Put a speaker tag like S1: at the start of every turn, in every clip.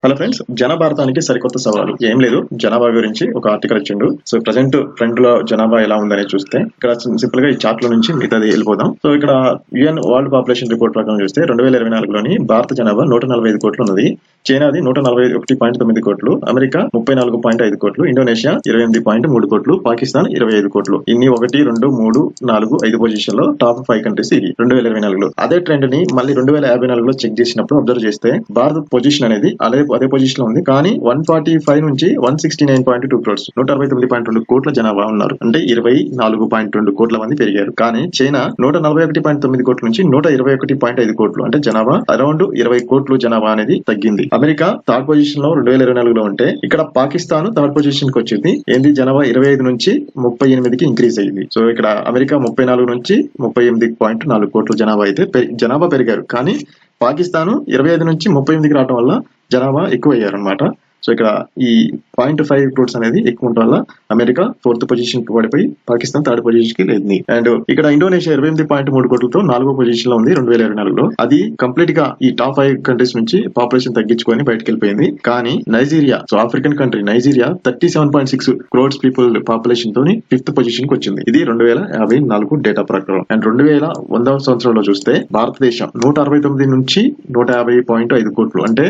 S1: Hello friends, జనభారతానికి సరికొత్త సవాలు ఏం లేదు. జనాభా గురించి ఒక ఆర్టికల్ ఇచ్చిండు. సో ప్రజెంట్ ట్రెండ్ లో జనాభా ఎలా ఉందని చూస్తే ఇక్కడ సింపుల్ గా ఈ చార్ట్ లో నుంచి మిగతాది వెళ్ళిపోదాం. సో ఇక్కడ యుఎన్ వరల్డ్ పాపులేషన్ రిపోర్ట్ ప్రకారం చూస్తే 2024లోని భారత జనాభా 145 కోట్లు ఉన్నది. చైనాది 141.9 కోట్లు, అమెరికా 34.5 కోట్లు, ఇండోనేషియా 28.3 కోట్లు, పాకిస్తాన్ 25 కోట్లు. ఇన్ని 1, 2, 3, 4, 5 పొజిషన్ లో టాప్ 5 కంట్రీస్ ఇది 2024లో. అదే ట్రెండ్ ని మళ్ళీ 2054లో చెక్ చేసినప్పుడు అబ్జర్వ్ చేస్తే భారత్ పొజిషన్ అనేది అదే పొజిషన్ లో ఉంది. కానీ 145 నుంచి 169.2 క్రోర్స్ 169.2 కోట్ల జనాభా ఉన్నారు. అంటే 24.2 కోట్ల మంది పెరిగారు. కానీ చైనా 141.9 కోట్ల నుంచి 121.5 కోట్లు, అంటే జనాభా అరౌండ్ 20 కోట్లు జనాభా అనేది తగ్గింది. అమెరికా థర్డ్ పొజిషన్ లో 2024లో ఉంటే ఇక్కడ పాకిస్తాన్ థర్డ్ పొజిషన్ కి వచ్చింది. ఏంది జనాభా 25 నుంచి 38కి ఇంక్రీజ్ అయ్యింది. సో ఇక్కడ అమెరికా 34 నుంచి 38.4 కోట్ల జనాభా అయితే జనాభా పెరిగారు. కానీ పాకిస్తాన్ 25 నుంచి 38కి రావడం వల్ల జనాభా ఎక్కువ అయ్యారు అనమాట. సో ఇక్కడ ఈ 0.5 క్రోర్స్ అనేది ఎక్కువ ఉండడం వల్ల అమెరికా 4th పొజిషన్ కి పడిపోయి పాకిస్తాన్ 3rd పొజిషన్ కి లేదు. అండ్ ఇక్కడ ఇండోనేషియా 28.3 కోట్లతో 4వ పొజిషన్ లో ఉంది 2024లో. అది కంప్లీట్ గా ఈ టాప్ 5 కంట్రీస్ నుంచి పాపులేషన్ తగ్గించుకొని బయటకు వెళ్ళిపోయింది. కానీ Nigeria, so African country Nigeria 37.6 crores people population తోని 5th పొజిషన్ కి వచ్చింది. ఇది 2054 డేటా ప్రకారం. అండ్ 2100వ సంవత్సరంలో చూస్తే భారతదేశం 169 నుంచి 150.5 కోట్లు, అంటే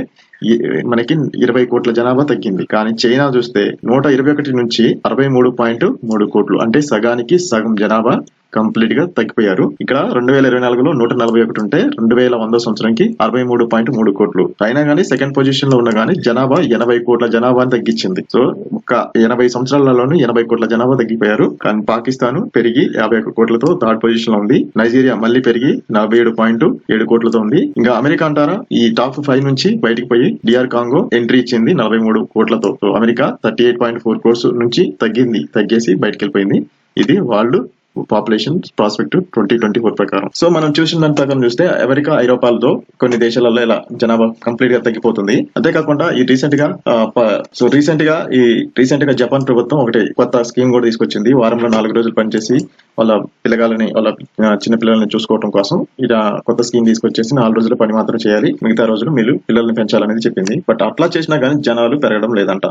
S1: మనకి 20 కోట్ల జనాభా తగ్గింది. కానీ చైనా చూస్తే 121 నుంచి 63.3 కోట్లు, అంటే సగానికి సగం జనాభా కంప్లీట్ గా తగ్గిపోయారు. ఇక్కడ 2024లో 141 ఉంటే 2100 సంవత్సరంకి 63.3 కోట్లు. అయినా కానీ సెకండ్ పొజిషన్ లో ఉన్న కానీ జనాభా 80 కోట్ల జనాభాని తగ్గించింది. సో ఒక 80 సంవత్సరాలలోనూ 80 కోట్ల జనాభా తగ్గిపోయారు. కానీ పాకిస్తాన్ పెరిగి 51 కోట్లతో 3rd పొజిషన్ లో ఉంది. నైజీరియా మళ్ళీ పెరిగి 47.7 కోట్లతో ఉంది. ఇంకా అమెరికా అంటారా ఈ టాప్ 5 నుంచి బయటికి పోయి డిఆర్ కాంగో ఎంట్రీ ఇచ్చింది 43 కోట్లతో. సో అమెరికా 38.4 క్రోర్స్ నుంచి తగ్గేసి బయటకు వెళ్ళిపోయింది. ఇది వాళ్ళు పాపులేషన్ ప్రాస్పెక్ట్ 2024 ప్రకారం. సో మనం చూసిన దాని ప్రకారం చూస్తే అమెరికా, ఐరోపాలతో కొన్ని దేశాలలో ఇలా జనాభా కంప్లీట్ గా తగ్గిపోతుంది. అంతేకాకుండా ఈ రీసెంట్ గా జపాన్ ప్రభుత్వం ఒకటి కొత్త స్కీమ్ కూడా తీసుకొచ్చింది. వారంలో 4 రోజులు పనిచేసి వాళ్ళ చిన్న పిల్లల్ని చూసుకోవడం కోసం ఇలా కొత్త స్కీమ్ తీసుకొచ్చేసి 4 రోజుల పని మాత్రం చేయాలి, మిగతా రోజులు మీరు పిల్లల్ని పెంచాలనేది చెప్పింది. బట్ అట్లా చేసినా కానీ జనాలు పెరగడం లేదంట.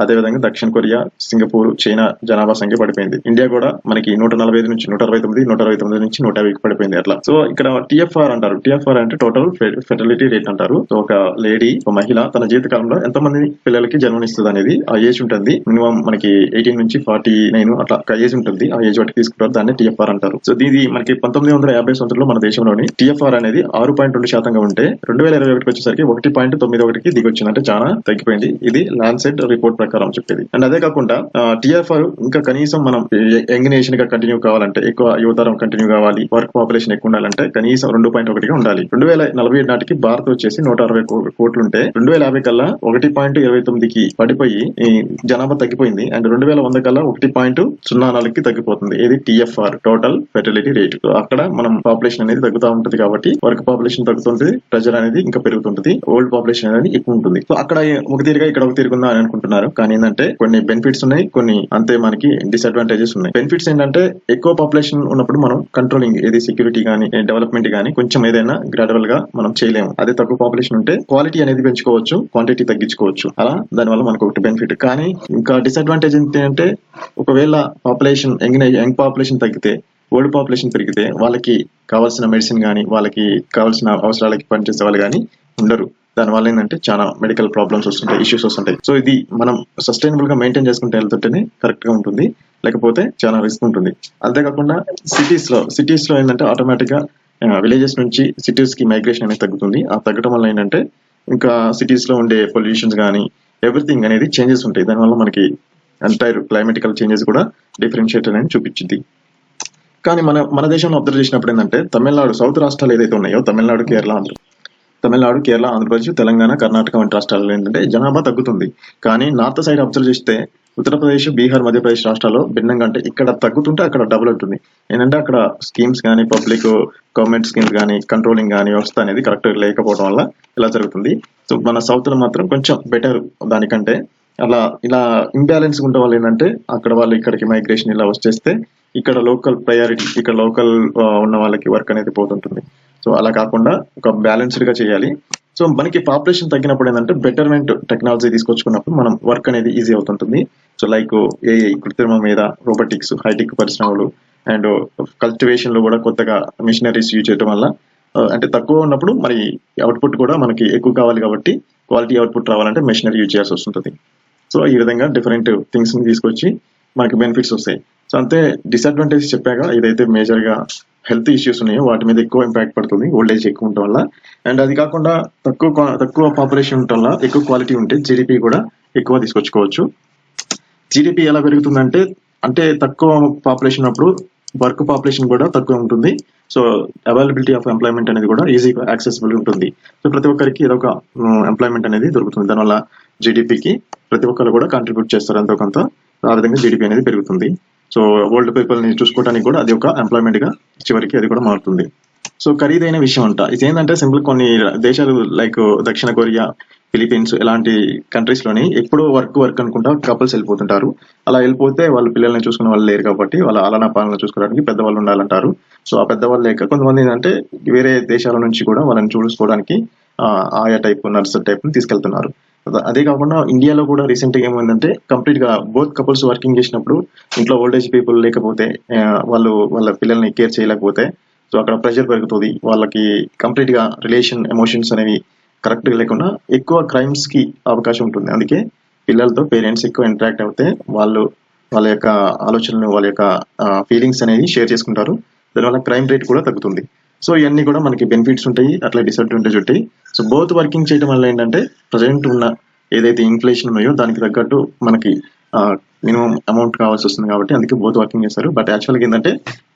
S1: అదేవిధంగా దక్షిణ కొరియా, సింగపూర్, చైనా జనాభా సంఖ్య పడిపోయింది. ఇండియా కూడా మనకి 145 నుంచి 169 నుంచి 150కి పడిపోయింది అట్లా. సో ఇక్కడ టిఎఫ్ఆర్ అంటారు. టిఎఫ్ఆర్ అంటే టోటల్ ఫెర్టిలిటీ రేట్ అంటారు. సో ఒక లేడీ, ఒక మహిళ తన జీవిత కాలంలో ఎంతమంది పిల్లలకి జన్మనిస్తుంది అనేది ఆ ఏజ్ ఉంటుంది. మినిమం మనకి 18 నుంచి 49 అట్లా ఒక ఏజ్ ఉంటుంది. ఆ ఏజ్ వాటికి తీసుకుంటారు, దాన్ని టిఎఫ్ఆర్ అంటారు. సో దీని మనకి 1950 సంవత్సరంలో మన దేశంలోని టిఎఫ్ఆర్ అనేది 6.2% ఉంటే 2021కి వచ్చేసరికి 1.91కి దిగొచ్చింది. అంటే చాలా తగ్గిపోయింది. ఇది లాన్సెట్ రిపోర్ట్ ప్రకారం చెప్పేది. అండ్ అదే కాకుండా టిఎఫ్ఆర్ ఇంకా కనీసం మనం యంగ్ నేషన్ గా కంటిన్యూ కావాలంటే, ఎక్కువ యువతరం కంటిన్యూ కావాలి, వర్క్ పాపులేషన్ ఎక్కువ ఉండాలంటే కనీసం 2.1గా ఉండాలి. 2047 నాటికి భారత్ వచ్చేసి 160 కోట్లు ఉంటే 2050 కల్లా 1.29కి పడిపోయి ఈ జనాభా తగ్గిపోయింది. అండ్ 2100 కల్లా 1.04కి తగ్గిపోతుంది. ఇది టిఎఫ్ఆర్, టోటల్ ఫెర్టిలిటీ రేట్. అక్కడ మనం పాపులేషన్ అనేది తగ్గుతూ ఉంటుంది కాబట్టి వర్క్ పాపులేషన్ తగ్గుతుంది, ప్రెజర్ అనేది ఇంకా పెరుగుతుంటుంది, ఓల్డ్ పాపులేషన్ అనేది ఎక్కువ ఉంటుంది. సో అక్కడ ఒక తీరుగా ఇక్కడ ఒక తీరుగా అని అనుకుంటున్నారు. కానీ ఏంటంటే కొన్ని బెనిఫిట్స్ ఉన్నాయి, కొన్ని అంతే మనకి డిసడ్వాంటేజెస్ ఉన్నాయి. బెనిఫిట్స్ ఏంటంటే ఎక్కువ పాపులేషన్ ఉన్నప్పుడు మనం కంట్రోలింగ్, ఏది సెక్యూరిటీ గానీ డెవలప్మెంట్ గానీ కొంచెం ఏదైనా గ్రాడ్యువల్ గా మనం చేయలేము. అదే తక్కువ పాపులేషన్ ఉంటే క్వాలిటీ అనేది పెంచుకోవచ్చు, క్వాంటిటీ తగ్గించుకోవచ్చు. అలా దానివల్ల మనకు ఒకటి బెనిఫిట్. కానీ ఇంకా డిసడ్వాంటేజ్ ఏంటంటే ఒకవేళ పాపులేషన్ యంగ్ పాపులేషన్ తగ్గితే, ఓల్డ్ పాపులేషన్ పెరిగితే వాళ్ళకి కావాల్సిన మెడిసిన్ గానీ, వాళ్ళకి కావాల్సిన అవసరాలకి పనిచేసే వాళ్ళు గానీ ఉండరు. దానివల్ల ఏంటంటే చాలా మెడికల్ ప్రాబ్లమ్స్ వస్తుంటాయి, ఇష్యూస్ వస్తుంటాయి. సో ఇది మనం సస్టైనబుల్ గా మెయింటైన్ చేసుకుంటే వెళ్తుంటేనే కరెక్ట్ గా ఉంటుంది, లేకపోతే చాలా రిస్క్ ఉంటుంది. అంతేకాకుండా సిటీస్ లో ఏంటంటే ఆటోమేటిక్ గా విలేజెస్ నుంచి సిటీస్ కి మైగ్రేషన్ అనేది తగ్గుతుంది. ఆ తగ్గడం వల్ల ఏంటంటే ఇంకా సిటీస్ లో ఉండే పొల్యూషన్స్ కానీ ఎవ్రీథింగ్ అనేది చేంజెస్ ఉంటాయి. దానివల్ల మనకి ఎంటైర్ క్లైమేటికల్ చేంజెస్ కూడా డిఫరెన్షియేట్ అనేది చూపించింది. కానీ మన దేశంలో అబ్జర్వ్ చేసినప్పుడు ఏంటంటే తమిళనాడు, సౌత్ రాష్ట్రాలు ఏదైతే ఉన్నాయో తమిళనాడు, కేరళ, ఆంధ్రప్రదేశ్, తెలంగాణ, కర్ణాటక వంటి రాష్ట్రాల్లో ఏంటంటే జనాభా తగ్గుతుంది. కానీ నార్త్ సైడ్ అబ్జర్వ్ చేస్తే ఉత్తరప్రదేశ్, బీహార్, మధ్యప్రదేశ్ రాష్ట్రాల్లో భిన్నంగా, అంటే ఇక్కడ తగ్గుతుంటే అక్కడ డబుల్ ఉంటుంది. ఏంటంటే అక్కడ స్కీమ్స్ కానీ, పబ్లిక్ గవర్నమెంట్ స్కీమ్స్ కానీ, కంట్రోలింగ్ కానీ వ్యవస్థ అనేది కరెక్ట్ లేకపోవడం వల్ల ఇలా జరుగుతుంది. సో మన సౌత్ లో మాత్రం కొంచెం బెటర్ దానికంటే. అలా ఇలా ఇంబ్యాలెన్స్ ఉండడం వల్ల ఏంటంటే అక్కడ వాళ్ళు ఇక్కడికి మైగ్రేషన్ ఇలా వచ్చేస్తే ఇక్కడ లోకల్ ప్రయారిటీ, ఇక్కడ లోకల్ ఉన్న వాళ్ళకి వర్క్ అనేది పోతుంటుంది. సో అలా కాకుండా ఒక బ్యాలెన్స్డ్ గా చేయాలి. సో మనకి పాపులేషన్ తగ్గినప్పుడు ఏంటంటే బెటర్మెంట్ టెక్నాలజీ తీసుకొచ్చుకున్నప్పుడు మనం వర్క్ అనేది ఈజీ అవుతుంటుంది. సో లైక్ ఏఐ, కృత్రిమ మీద, రోబోటిక్స్, హైటెక్ పరిశ్రమలు అండ్ కల్టివేషన్ లో కూడా కొత్తగా మిషనరీస్ యూజ్ చేయడం వల్ల అంటే తక్కువ ఉన్నప్పుడు మరి అవుట్పుట్ కూడా మనకి ఎక్కువ కావాలి కాబట్టి క్వాలిటీ అవుట్పుట్ రావాలంటే మెషినరీ యూజ్ చేయాల్సి వస్తుంటుంది. సో ఈ విధంగా డిఫరెంట్ థింగ్స్ ని తీసుకొచ్చి మనకి బెనిఫిట్స్ వస్తాయి. సో అంతే డిసడ్వాంటేజ్ చెప్పాక ఇదైతే మేజర్ గా హెల్త్ ఇష్యూస్ ఉన్నాయో వాటి మీద ఎక్కువ ఇంపాక్ట్ పడుతుంది ఓల్డ్ ఏజ్ ఎక్కువ ఉండటం వల్ల. అండ్ అది కాకుండా తక్కువ పాపులేషన్ ఉండటం వల్ల ఎక్కువ క్వాలిటీ ఉంటే జీడిపి కూడా ఎక్కువ తీసుకొచ్చుకోవచ్చు. జీడిపి ఎలా పెరుగుతుందంటే అంటే తక్కువ పాపులేషన్ ఉన్నప్పుడు వర్క్ పాపులేషన్ కూడా తక్కువ ఉంటుంది. సో అవైలబిలిటీ ఆఫ్ ఎంప్లాయ్మెంట్ అనేది కూడా ఈజీగా యాక్సెసిబుల్ ఉంటుంది. సో ప్రతి ఒక్కరికి ఏదో ఒక ఎంప్లాయ్మెంట్ అనేది దొరుకుతుంది. దానివల్ల జీడిపికి ప్రతి ఒక్కరు కూడా కాంట్రిబ్యూట్ చేస్తారు ఎంతో కొంత. ఆ విధంగా జీడిపి అనేది పెరుగుతుంది. సో ఓల్డ్ పీపుల్ ని చూసుకోవడానికి కూడా అది ఒక ఎంప్లాయ్మెంట్ గా చివరికి అది కూడా మారుతుంది. సో ఖరీదైన విషయం అంట ఇదేంటంటే సింపుల్ కొన్ని దేశాలు లైక్ దక్షిణ కొరియా, ఫిలిపీన్స్ ఇలాంటి కంట్రీస్ లోని ఎప్పుడూ వర్క్ అనుకుంటా కపుల్స్ వెళ్ళిపోతుంటారు. అలా వెళ్ళిపోతే వాళ్ళ పిల్లల్ని చూసుకునే వాళ్ళు లేరు కాబట్టి వాళ్ళ ఆలనా పాలన చూసుకోవడానికి పెద్దవాళ్ళు ఉండాలంటారు. సో ఆ పెద్దవాళ్ళు లేక కొంతమంది ఏంటంటే వేరే దేశాల నుంచి కూడా వాళ్ళని చూసుకోవడానికి ఆయా టైప్ నర్స్ టైప్ ని తీసుకెళ్తున్నారు. అదే కాకుండా ఇండియాలో కూడా రీసెంట్ గా ఏమైందంటే కంప్లీట్ గా బోత్ కపుల్స్ వర్కింగ్ చేసినప్పుడు ఇంట్లో ఓల్డ్ ఏజ్ పీపుల్ లేకపోతే వాళ్ళ పిల్లల్ని కేర్ చేయలేకపోతే సో అక్కడ ప్రెషర్ పెరుగుతుంది. వాళ్ళకి కంప్లీట్ గా రిలేషన్ ఎమోషన్స్ అనేవి కరెక్ట్ గా లేకుండా ఎక్కువ క్రైమ్స్ కి అవకాశం ఉంటుంది. అందుకే పిల్లలతో పేరెంట్స్ ఎక్కువ ఇంటరాక్ట్ అవుతే వాళ్ళ యొక్క ఆలోచనలు, వాళ్ళ యొక్క ఫీలింగ్స్ అనేవి షేర్ చేసుకుంటారు. దానివల్ల క్రైమ్ రేట్ కూడా తగ్గుతుంది. సో ఇవన్నీ కూడా మనకి బెనిఫిట్స్ ఉంటాయి, అట్లా డిసడ్వాంటేజ్ ఉంటాయి. సో బోత్ వర్కింగ్ చేయడం వల్ల ఏంటంటే ప్రజెంట్ ఉన్న ఏదైతే ఇన్ఫ్లేషన్ ఉన్నాయో దానికి తగ్గట్టు మనకి మినిమం అమౌంట్ కావాల్సి వస్తుంది కాబట్టి అందుకే బోత్ వర్కింగ్ చేస్తారు. బట్ యాక్చువల్గా ఏంటంటే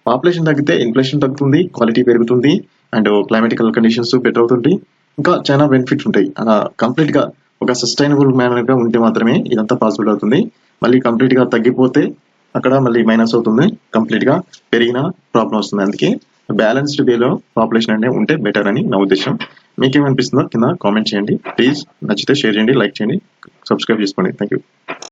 S1: పాపులేషన్ తగ్గితే ఇన్ఫ్లేషన్ తగ్గుతుంది, క్వాలిటీ పెరుగుతుంది అండ్ క్లైమాటికల్ కండిషన్స్ బెటర్ అవుతుంది. ఇంకా చాలా బెనిఫిట్స్ ఉంటాయి. అలా కంప్లీట్ గా ఒక సస్టైనబుల్ మేనర్ గా ఉంటే మాత్రమే ఇదంతా పాసిబుల్ అవుతుంది. మళ్ళీ కంప్లీట్ గా తగ్గిపోతే అక్కడ మళ్ళీ మైనస్ అవుతుంది, కంప్లీట్ గా పెరిగిన ప్రాబ్లం వస్తుంది. అందుకే బ్యాలెన్స్డ్ వేలో పాపులేషన్ అంటే ఉంటే బెటర్ అని నా ఉద్దేశం. మీకేమనిపిస్తుందో కింద కామెంట్ చేయండి. ప్లీజ్ నచ్చితే షేర్ చేయండి, లైక్ చేయండి, సబ్స్క్రైబ్ చేసుకోండి. Thank you.